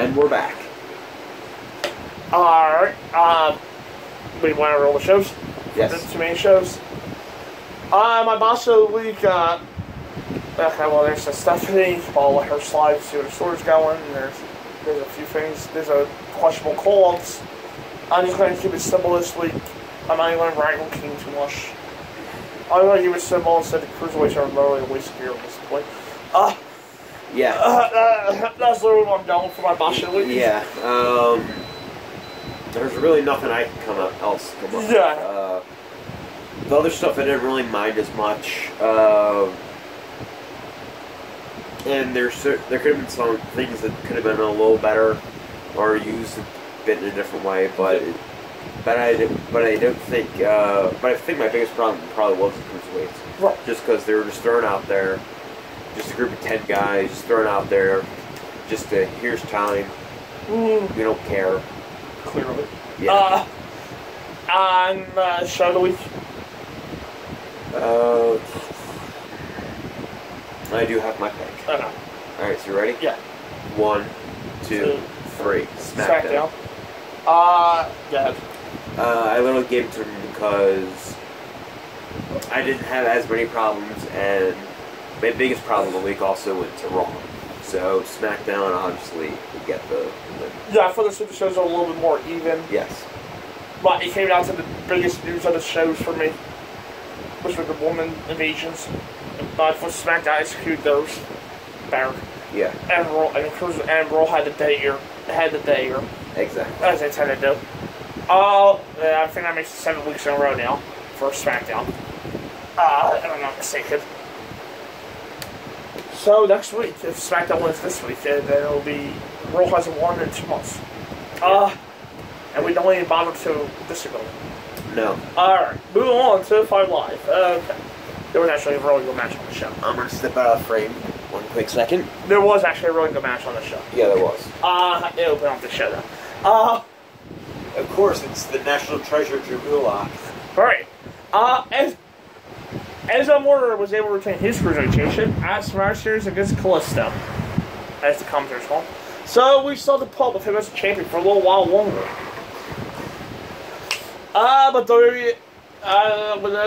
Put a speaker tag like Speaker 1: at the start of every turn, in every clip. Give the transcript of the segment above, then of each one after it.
Speaker 1: And we're back.
Speaker 2: Alright, we want to roll the shows?
Speaker 1: Yes.
Speaker 2: Too many shows. My boss of the week, okay, well, there's the Stephanie, follow her slides, see where the story's going, and there's a few things, there's a questionable call-outs. I'm just going to keep it simple this week. I'm not even going to wrangle King too much. I'm going to keep it simple and say the cruiserweights are literally a waste of gear at this point. That's literally what I'm doing for my boss of the week.
Speaker 1: Yeah, there's really nothing I can come up with.
Speaker 2: Yeah.
Speaker 1: The other stuff I didn't really mind as much. And there could have been some things that could have been a little better or used a bit in a different way, but I think my biggest problem probably was the cruiserweights.
Speaker 2: Right.
Speaker 1: Just because they were just thrown out there, just a group of 10 guys just thrown out there, just to, here's time. We don't care.
Speaker 2: Clearly.
Speaker 1: Yeah.
Speaker 2: On show of the week.
Speaker 1: I do have my pick.
Speaker 2: Okay.
Speaker 1: Alright, so you ready?
Speaker 2: Yeah.
Speaker 1: 1, 2, 3. Smackdown.
Speaker 2: Go ahead.
Speaker 1: I literally gave it to him because I didn't have as many problems, and my biggest problem of the week also went to Raw. So SmackDown obviously would get the win.
Speaker 2: Yeah, I thought the shows are a little bit more even.
Speaker 1: Yes.
Speaker 2: But it came down to the biggest news of the shows for me, which were the woman invasions. But for SmackDown, executed those better.
Speaker 1: Yeah.
Speaker 2: And Raw had the day here.
Speaker 1: Exactly.
Speaker 2: As they tend to do. I think that makes it 7 weeks in a row now for SmackDown. If I'm not mistaken. So next week, if SmackDown wins this week, then it'll be Raw hasn't won in 2 months. And we don't even bother to disagree.
Speaker 1: No.
Speaker 2: Alright, moving on to 5 Live. Okay. There was actually a really good match on the show.
Speaker 1: I'm going to step out of frame 1 quick second.
Speaker 2: There was actually a really good match on the show.
Speaker 1: Yeah, there was.
Speaker 2: It opened up the show though.
Speaker 1: Of course, it's the national treasure, Drew Gulak.
Speaker 2: Right. Enzo Amore was able to retain his cruiserweight championship at Survivor Series against Kalisto, as the commentators call him. So we saw the pub of him as a champion for a little while longer. But WWE, it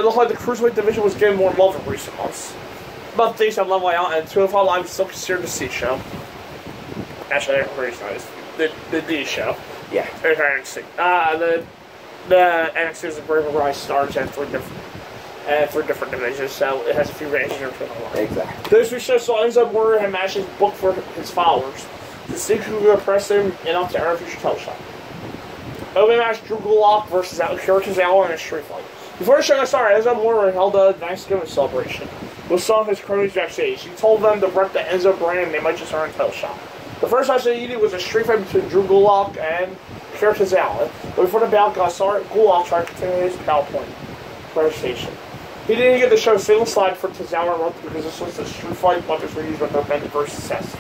Speaker 2: looked like the cruiserweight division was getting more love in recent months. But things have leveled out, and 205 Live is still considered the C show. Actually, they're pretty nice. The D show.
Speaker 1: Yeah.
Speaker 2: There's NXT. The NXT is a Brave Rise stars and three different divisions, so it has a few ranges in between the line.
Speaker 1: Exactly.
Speaker 2: Those we show saw Enzo Amore had matches booked for his followers to see who would impress him enough to earn a future title shot. Opening match, Drew Gulak versus Akira Tozawa in a street fight. Before the show got started, Enzo Amore held a Thanksgiving celebration with some of his cronies backstage. He told them to rep the Enzo brand and they might just earn a title shot. The first match they needed was a street fight between Drew Gulak and Akira Tozawa. But before the bout got started, Gulak tried to continue his PowerPoint presentation. He didn't get to show a single slide for Tozawa because this was a street fight weapons were used with their meant for success.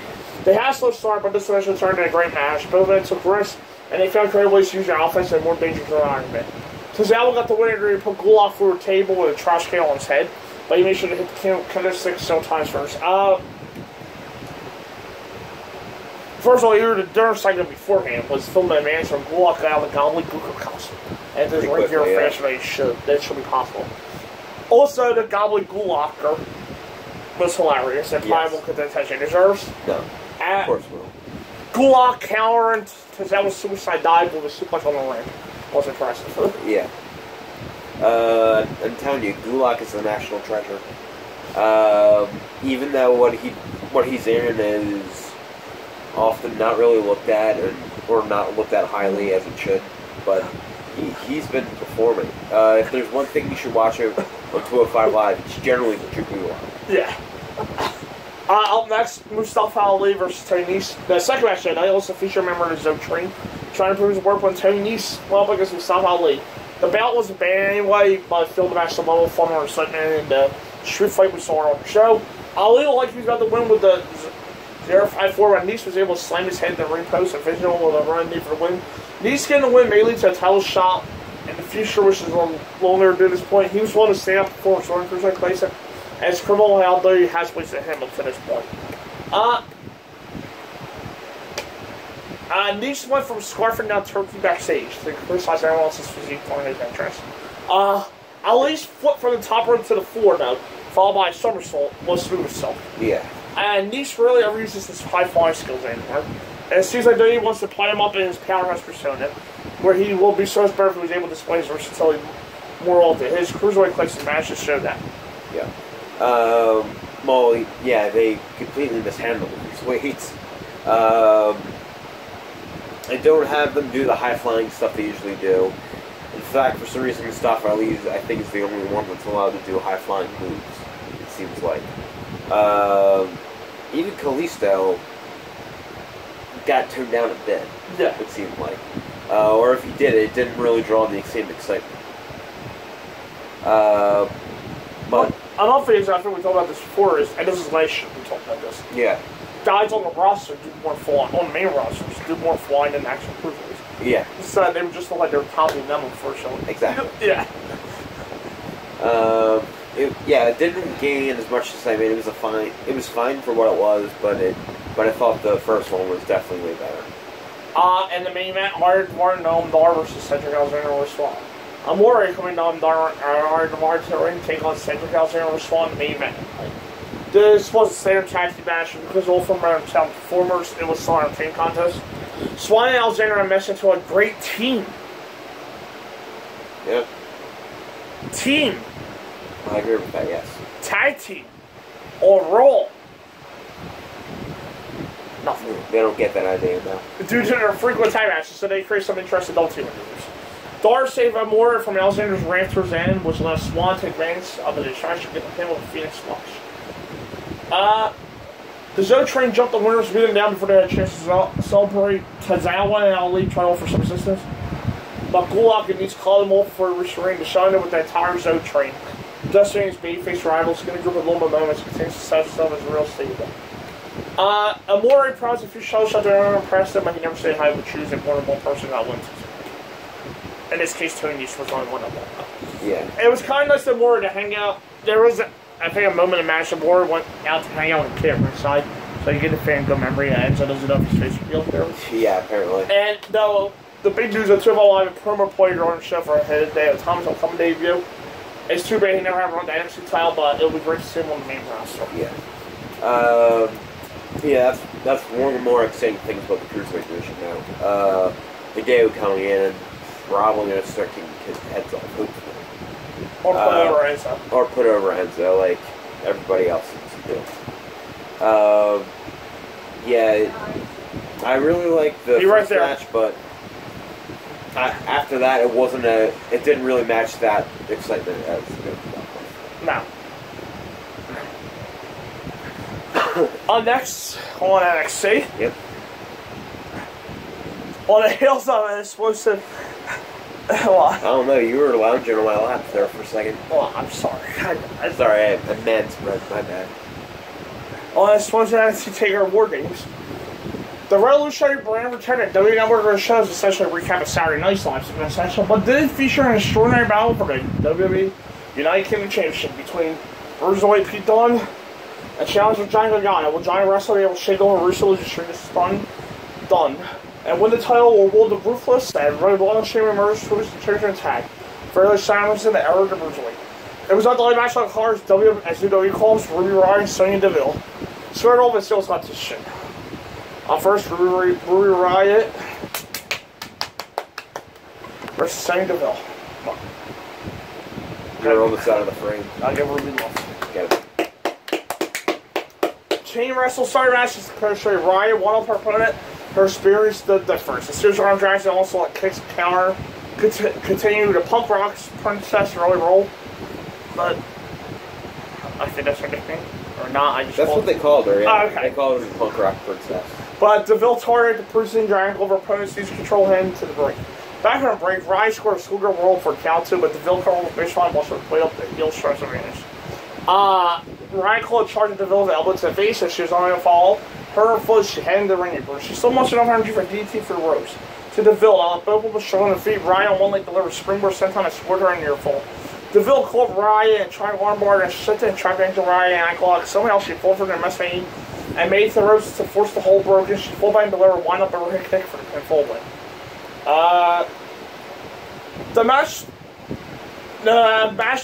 Speaker 2: They had a slow start, but this eventually turned into a great match. Both men took risks, and they found creative ways to use their offense and more dangerous environment. Tozawa got the winner to put Gulak through a table with a trash can on his head, but he made sure to hit the candlestick several times first. First of all, here the dinner segment beforehand was filmed in advance from Gulak got out of the gobbledygook costume. And there's right here faster than that should be possible. Also, the gobbledygooker was hilarious and probably won't get the attention it deserves.
Speaker 1: No. Of course will.
Speaker 2: Gulak counter and Tozawa's suicide dive with a suplex on the ring. Was impressive.
Speaker 1: Yeah. I'm telling you, Gulak is the national treasure. Even though what he's in is often not really looked at or not looked at highly as it should, but he's been performing. If there's one thing you should watch on 205 Live, it's generally the Drew Gulak.
Speaker 2: Yeah. Up next, Mustafa Ali versus Tony Nese. The second match tonight also featured a member of the Zoe Train trying to prove his work when Tony Nese went up against Mustafa Ali. The bout wasn't bad anyway, but filled the match some level of fun or excitement in the street fight we saw on the show. Ali looked like he was about to win with the 0-5-4 when Nese was able to slam his head in the ring post and finish with a run knee for the win. Nese getting the win may lead to a title shot in the future, which is a little longer to this point. He was willing to stand up before the Sword Cruiserweight Classic, as criminal although he has wasted him up to this point. Nice went from scarfing down Turkey backstage to criticize everyone else's physique for his interest. Ali's flip from the top rope to the floor, though, followed by a somersault, was smooth itself.
Speaker 1: Yeah.
Speaker 2: And Nice really ever uses his high-flying skills anymore. And it seems like WWE wants to play him up in his powerhouse persona, where he will be so much better if he's able to display his versatility more often. His cruiserweight clicks and matches show that.
Speaker 1: Yeah. Well, yeah, they completely mishandled these weights. I don't have them do the high-flying stuff they usually do. In fact, for some reason, Mustafa Ali, I think, is the only one that's allowed to do high-flying moves, it seems like. Even Kalisto got toned down a bit,
Speaker 2: yeah.
Speaker 1: It seemed like. Or if he did, it didn't really draw the same excitement. But
Speaker 2: another thing is, I think we talked about this before, and this is last year we talked about this.
Speaker 1: Yeah.
Speaker 2: Guys on the roster do more flying, on the main roster, do more flying than actual cruiserweights.
Speaker 1: Yeah.
Speaker 2: So they just look like they're copying them, unfortunately.
Speaker 1: Exactly.
Speaker 2: Yeah.
Speaker 1: It didn't gain as much as I mean. It was fine for what it was, but I thought the first one was definitely way better.
Speaker 2: And the main event, Martin Noam versus Cedric Alexander or Swan. Amore coming down Dar to the ring, take on Cedric Alexander or Swan in the main event. This was a standard tag team match because all from our top performers. It was still an entertaining contest. Swan and Alexander are meshed into a great team.
Speaker 1: Yep.
Speaker 2: Team.
Speaker 1: I agree with that, yes.
Speaker 2: Tag team. Or Raw. Nothing.
Speaker 1: They don't get that idea now.
Speaker 2: Due to their frequent tag matches, so they create some interesting double team maneuvers. Dar saved Amore from Alexander's ramp towards the end, which allowed Swan to take advantage of the distraction to get the pin with a Phoenix Splash. The Zo Train jumped the winners, beat them down before they had a chance to celebrate. Tazawa and Ali tried to offer some resistance, but Gulak and Nice called them off for restoring the Shonda with the entire Zo Train. Destiny's babyface rivals going to group with Loma moments continues to set himself as a real stable. Amore promised a few shell shots that were impressed him, but he never said how he would choose if more than one person got wins. In this case, Tony Nice was only one of them.
Speaker 1: Yeah.
Speaker 2: It was kind of nice of Amore to hang out. There was, I think, a moment in the match that Amore went out to hang out with the kid ringside, so you get the fan good memory, and so doesn't know if his face revealed there.
Speaker 1: Yeah, apparently.
Speaker 2: And though the big news of 2 Live and promo player on the show for a head of the day of Thomas will come debut. It's too bad he never had run the NXT title, but it'll be great to see him on the main roster.
Speaker 1: Yeah. Yeah, that's one of the more exciting things about the Cruiserweight division now. Hideo coming in and probably going to start kicking his heads off, hopefully.
Speaker 2: Or put over Enzo.
Speaker 1: Or put over Enzo, like everybody else seems to do. Yeah, I really like the first match, but after that, it didn't really match that excitement as good.
Speaker 2: No. Next on NXT.
Speaker 1: Yep.
Speaker 2: On the heels of an explosive.
Speaker 1: I don't know. You were lounging on my lap there for a second.
Speaker 2: Oh, I'm sorry.
Speaker 1: I'm sorry. I meant, my bad.
Speaker 2: On the explosive NXT Takeover War Games. The Revolutionary brand returned at WWE Network shows essentially a recap of Saturday Night's live segment essential, but did feature an extraordinary battle for the WWE United Kingdom Championship between Bruiserweight Pete Dunne and challenger Johnny Gargano. Will Johnny wrestle be able to shake over Russo to string this Dunne and win the title or will the Ruthless and Ray Long Chamber emerge to lose the championship tag? Fairly silence in the era of the Bruiserweight. It was not the only match on the cards, as WWE calls Ruby Riott and Sonya Deville. Squared off and still competition. First, Ruby Riott versus Sonya Deville.
Speaker 1: You're on the side of the frame.
Speaker 2: I'll give Ruby love.
Speaker 1: Get it.
Speaker 2: Chain wrestle started match is to show Riott one of her opponent. Her experience the difference. The series arm drags and also like kicks counter. Continue to punk rocks Princess early roll. But I think that's her nickname. Or not,
Speaker 1: That's what they called her, yeah.
Speaker 2: Oh, okay.
Speaker 1: They called her the Punk Rock Princess.
Speaker 2: But Deville targeted the Prison Triangle over opponents used to control him to the break. Back on the break, Riott scored a Schoolgirl World for a count 2, but Deville called the baseline while she played up the heel stress advantage. Riott called a charge of Deville's elbow to the face as she was on to fall. Her foot, she headed the ring apron. She still much enough energy for DT for the ropes. To Deville, both was showing her feet. Riott on one leg delivered springboard senton and scored her in near fall. Deville called Riott and tried armbar and shit and tried to enter Riott and ankle lock. Somehow she faltered and messed me. and made the ropes to force the hold broken. She full by deliver wind up overhead kick for the pinfall win. The match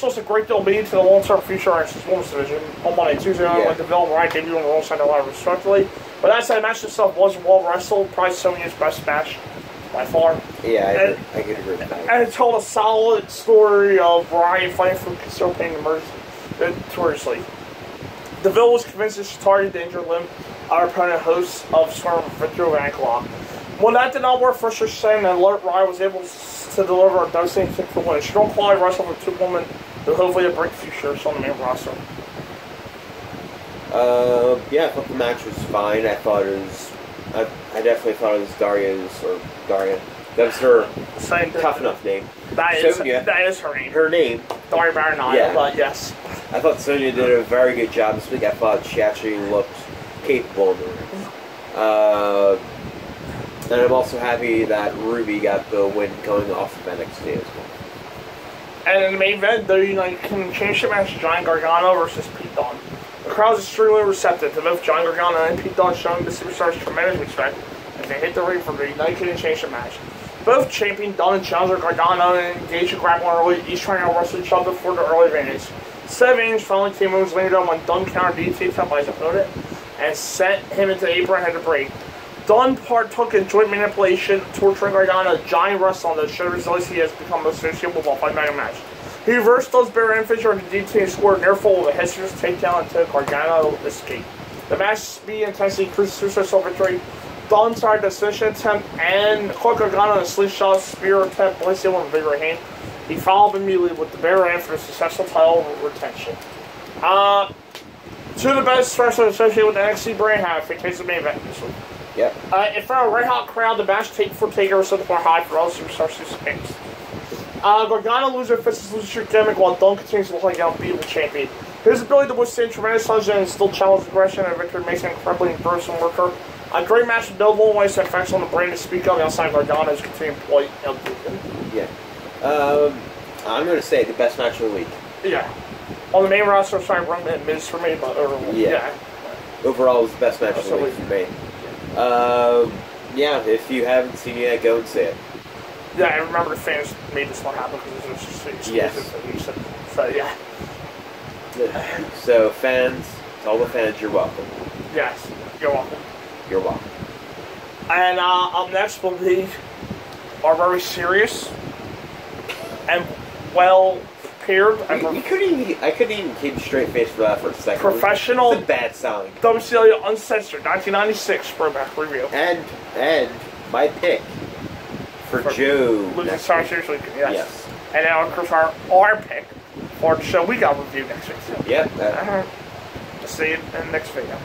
Speaker 2: lost a great deal of meaning to the long-term future of the women's division on Monday and Tuesday night, with the Development Right debuting on the Raw side live respectively. But that said, the match itself wasn't well wrestled. Probably Sonya's best match by far.
Speaker 1: Yeah, I can agree with that.
Speaker 2: And it told a solid story of Brian fighting for concealed pain notoriously. DeVille was convinced that she targeted the injured limb. Our opponent hosts of Storm victory over ankle lock. When that did not work for Shane, and Ryan was able to deliver a devastating kick for win. Strong quality wrestling for two women who hopefully a break futures on the main roster.
Speaker 1: Yeah, I thought the match was fine. I thought it was. I definitely thought it was Daria. That was her tough enough name.
Speaker 2: That is her name.
Speaker 1: Her name.
Speaker 2: Daria Marinaya, but yes.
Speaker 1: I thought Sonya did a very good job this week. I thought she actually looked capable in the ring. And I'm also happy that Ruby got the win going off of NXT as well.
Speaker 2: And in the main event, the United Kingdom Championship match, Johnny Gargano versus Pete Dunne. The crowd was extremely receptive to both Johnny Gargano and Pete Dunne, showing the superstars tremendous respect as they hit the ring for the United Kingdom Championship match. Both champion Dunne and challenger Gargano engaged in grappling early, each trying to wrestle each other for the early advantage. 7 innings following team moves later on when Dunne countered DT attempt by his opponent and sent him into the apron and had to break. Dunne partook in joint manipulation, torturing Gargano, a giant wrestler that showed resilience he has become associated with a five-man match. He reversed Dunne's bare end fissure into DT and scored an airful with a head scissors takedown until Gargano escaped. The match speed and intensity increased successful victory. Dunne tried the submission attempt and caught Gargano in a slingshot spear attempt, placing him with a big right hand. He followed immediately with the bare end for a successful title retention. Two of the best wrestlers associated with the NXT brand have fantastic main event this week.
Speaker 1: Yep.
Speaker 2: In front of a red hot crowd, the match take for taker was set far high for all superstars to suspense. Gargano loses a fist losing streak gimmick while Dunne continues to look like an unbeatable champion. His ability to withstand tremendous challenge and still challenge aggression and victory makes him an incredibly enduring worker. A great match with no long ways to effects on the brand to speak of outside Gargano's continuing play.
Speaker 1: Yeah. I'm going to say the best match of the week.
Speaker 2: Yeah. On the main roster, I'm trying to run that Miz for me, but yeah.
Speaker 1: Overall, it was the best match of the week for me. Yeah, if you haven't seen it yet, go and see it.
Speaker 2: Yeah, I remember the fans made this one happen because it was just exclusive. So, yeah.
Speaker 1: So, fans, to all the fans, you're welcome.
Speaker 2: Yes, you're welcome.
Speaker 1: You're welcome.
Speaker 2: And up next will be our very serious and well prepared.
Speaker 1: I couldn't even keep a straight face for that for a second.
Speaker 2: Professional.
Speaker 1: It's a bad sound.
Speaker 2: WCW Uncensored 1996 throwback review.
Speaker 1: And my pick for Joe.
Speaker 2: Losing Star Series week, yes. And then, of course, our pick for the show we got reviewed next week.
Speaker 1: Yep.
Speaker 2: See you in the next video.